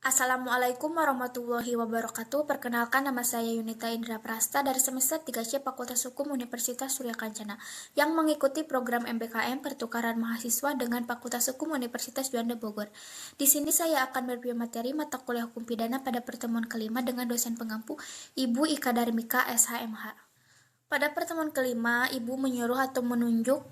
Assalamualaikum warahmatullahi wabarakatuh. Perkenalkan, nama saya Yunita Indra Prasta dari semester 3C Fakultas Hukum Universitas Surya Kencana yang mengikuti program MBKM Pertukaran Mahasiswa dengan Fakultas Hukum Universitas Juanda Bogor. Di sini saya akan berbagi materi mata kuliah hukum pidana pada pertemuan kelima dengan dosen pengampu Ibu Ika Darmika SHMH. Pada pertemuan kelima, Ibu menyuruh atau menunjuk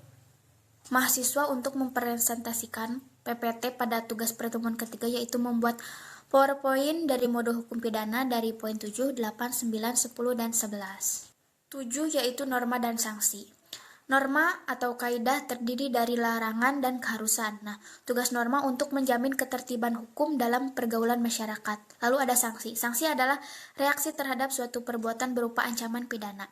mahasiswa untuk mempresentasikan PPT pada tugas pertemuan ketiga, yaitu membuat PowerPoint dari modul hukum pidana dari poin 7, 8, 9, 10, dan 11. 7 yaitu norma dan sanksi. Norma atau kaidah terdiri dari larangan dan keharusan. Nah, tugas norma untuk menjamin ketertiban hukum dalam pergaulan masyarakat. Lalu ada sanksi. Sanksi adalah reaksi terhadap suatu perbuatan berupa ancaman pidana.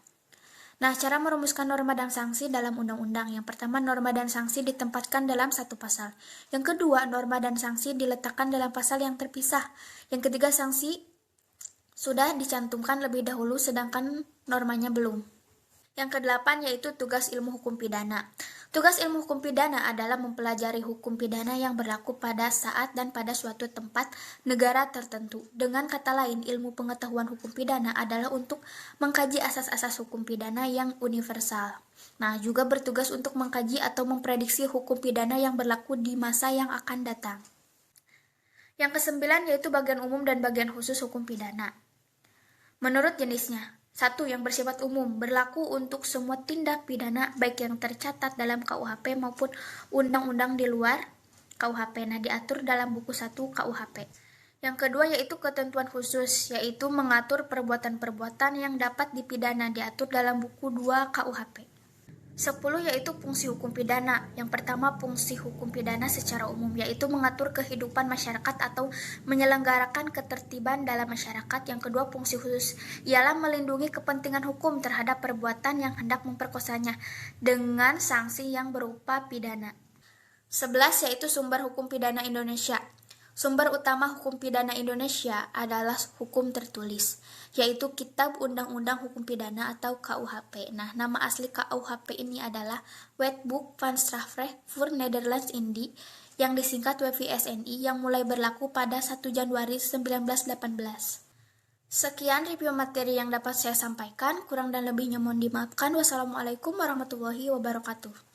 Nah, cara merumuskan norma dan sanksi dalam undang-undang. Yang pertama, norma dan sanksi ditempatkan dalam satu pasal. Yang kedua, norma dan sanksi diletakkan dalam pasal yang terpisah. Yang ketiga, sanksi sudah dicantumkan lebih dahulu sedangkan normanya belum. Yang kedelapan yaitu tugas ilmu hukum pidana. Tugas ilmu hukum pidana adalah mempelajari hukum pidana yang berlaku pada saat dan pada suatu tempat negara tertentu. Dengan kata lain, ilmu pengetahuan hukum pidana adalah untuk mengkaji asas-asas hukum pidana yang universal. Nah, juga bertugas untuk mengkaji atau memprediksi hukum pidana yang berlaku di masa yang akan datang. Yang kesembilan yaitu bagian umum dan bagian khusus hukum pidana. Menurut jenisnya, 1. Yang bersifat umum, berlaku untuk semua tindak pidana baik yang tercatat dalam KUHP maupun undang-undang di luar KUHP. Nah, diatur dalam buku 1 KUHP. Yang kedua yaitu ketentuan khusus, yaitu mengatur perbuatan-perbuatan yang dapat dipidana, diatur dalam buku 2 KUHP. 10 yaitu fungsi hukum pidana. Yang pertama, fungsi hukum pidana secara umum, yaitu mengatur kehidupan masyarakat atau menyelenggarakan ketertiban dalam masyarakat. Yang kedua, fungsi khusus ialah melindungi kepentingan hukum terhadap perbuatan yang hendak memperkosanya dengan sanksi yang berupa pidana. 11 yaitu sumber hukum pidana Indonesia. Sumber utama hukum pidana Indonesia adalah hukum tertulis, yaitu Kitab Undang-Undang Hukum Pidana atau KUHP. Nah, nama asli KUHP ini adalah Wetboek van Strafrecht voor Nederlands Indie, yang disingkat WVSNI, yang mulai berlaku pada 1 Januari 1918. Sekian review materi yang dapat saya sampaikan, kurang dan lebihnya mohon dimaafkan. Wassalamualaikum warahmatullahi wabarakatuh.